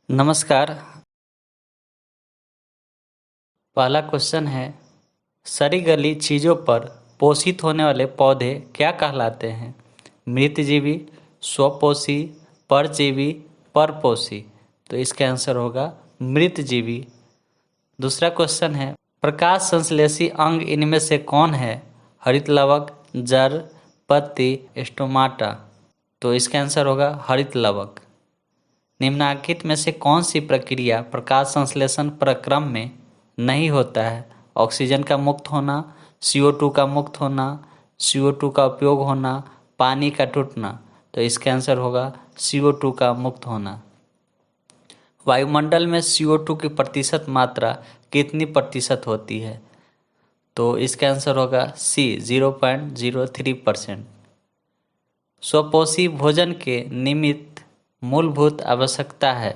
नमस्कार। पहला क्वेश्चन है, सड़ी गली चीज़ों पर पोषित होने वाले पौधे क्या कहलाते हैं? मृतजीवी, स्वपोषी, परजीवी, परपोषी। तो इसका आंसर होगा मृतजीवी। दूसरा क्वेश्चन है, प्रकाश संश्लेषी अंग इनमें से कौन है? हरित लवक, जड़, पत्ती, स्टोमाटा। तो इसका आंसर होगा हरित लवक। निम्नलिखित में से कौन सी प्रक्रिया प्रकाश संश्लेषण प्रक्रम में नहीं होता है? ऑक्सीजन का मुक्त होना, CO2 का मुक्त होना, CO2 का उपयोग होना, पानी का टूटना। तो इसका आंसर होगा CO2 का मुक्त होना। वायुमंडल में CO2 की प्रतिशत मात्रा कितनी प्रतिशत होती है? तो इसका आंसर होगा C 0.03%। स्वपोषी भोजन के निमित्त मूलभूत आवश्यकता है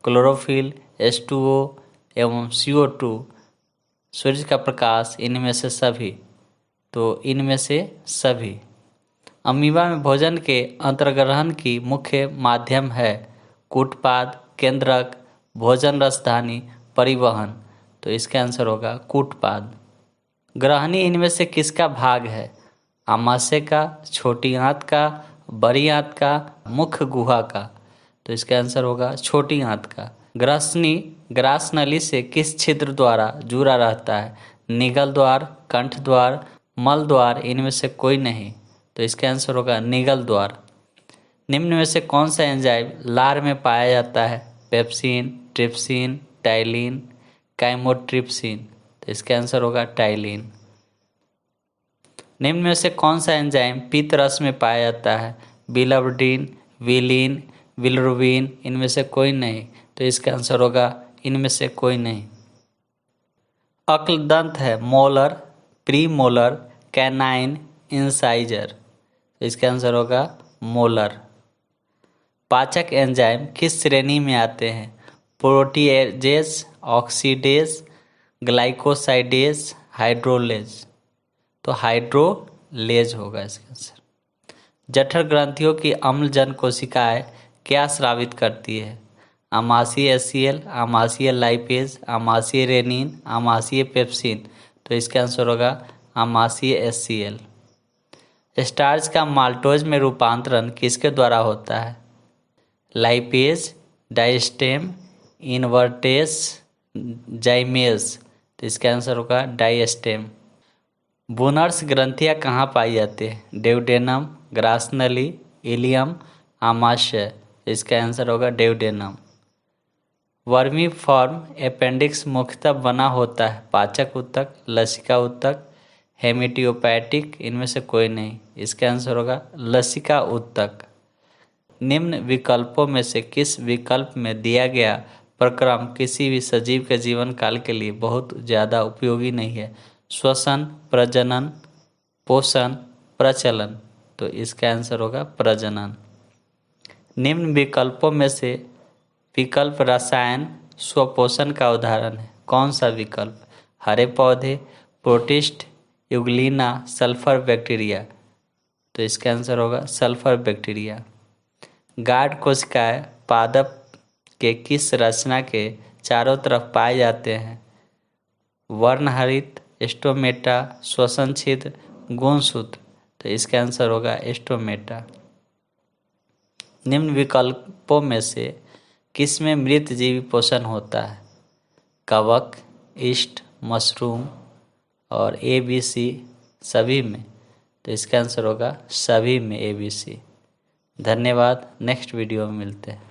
क्लोरोफिल, H2O एवं CO2, सूर्य का प्रकाश, इनमें से सभी। तो इनमें से सभी। अमीबा में भोजन के अंतर्ग्रहण की मुख्य माध्यम है कूटपाद, केंद्रक, भोजन रसधानी, परिवहन। तो इसका आंसर होगा कूटपाद। ग्रहणी इनमें से किसका भाग है? आमाशय का, छोटी आंत का, बड़ी आंत का, मुख्य गुहा का। तो इसका आंसर होगा छोटी आंत का। ग्रासनी ग्रास नली से किस छिद्र द्वारा जुड़ा रहता है? निगल द्वार, कंठ द्वार, मल द्वार, इनमें से कोई नहीं। तो इसका आंसर होगा निगल द्वार। निम्न में से कौन सा एंजाइम लार में पाया जाता है? Pepsin, trypsin, ptyalin, chymotrypsin. तो इसका आंसर होगा टाइलिन। निम्न में से कौन सा एंजाइम पीत रस में पाया जाता है? बिलिरुबिन, विलीन, बिलिरुबिन, इनमें से कोई नहीं। तो इसका आंसर होगा इनमें से कोई नहीं। अक्लदंत है मोलर, प्रीमोलर, कैनाइन, इंसाइजर। तो इसका आंसर होगा मोलर। पाचक एंजाइम किस श्रेणी में आते हैं? Proteases, oxidase, glycosidase, hydrolase. तो हाइड्रोलेज होगा इसका आंसर। जठर ग्रंथियों की अम्लजन कोशिकाएं क्या स्रावित करती है? आमाशयीय HCl, आमाशयीय लाइपेज, आमाशयीय रेनिन, आमाशयीय पेप्सिन। तो इसका आंसर होगा आमाशयीय HCl। स्टार्च का माल्टोज में रूपांतरण किसके द्वारा होता है? Lipase, diastase, invertase, zymase. तो इसका आंसर होगा डाइस्टेम। बूनर्स ग्रंथियाँ कहाँ पाई जाती है? डेवडेनम, ग्रासनली, इलियम, आमाशय। इसका आंसर होगा डेवडेनम। वर्मी फॉर्म अपेंडिक्स मुख्यतः बना होता है पाचक ऊतक, लसिका ऊतक, हेमिटियोपैटिक, इनमें से कोई नहीं। इसका आंसर होगा लसिका ऊतक। निम्न विकल्पों में से किस विकल्प में दिया गया प्रक्रम किसी भी सजीव के जीवन काल के लिए बहुत ज़्यादा उपयोगी नहीं है? श्वसन, प्रजनन, पोषण, प्रचलन। तो इसका आंसर होगा प्रजनन। निम्न विकल्पों में से विकल्प रसायन स्वपोषण का उदाहरण है। कौन सा विकल्प? हरे पौधे, प्रोटिस्ट, यूग्लिना, सल्फर बैक्टीरिया। तो इसका आंसर होगा सल्फर बैक्टीरिया। गार्ड कोशिकाएं पादप के किस रचना के चारों तरफ पाए जाते हैं? वर्णहरित, स्टोमेटा, श्वसन छिद्र, गुणसूत्र। तो इसका आंसर होगा स्टोमेटा। निम्न विकल्पों में से किसमें मृत जीवी पोषण होता है? कवक, ईस्ट, मशरूम और ABC, सभी में। तो इसका आंसर होगा सभी में ABC। धन्यवाद। नेक्स्ट वीडियो में मिलते हैं।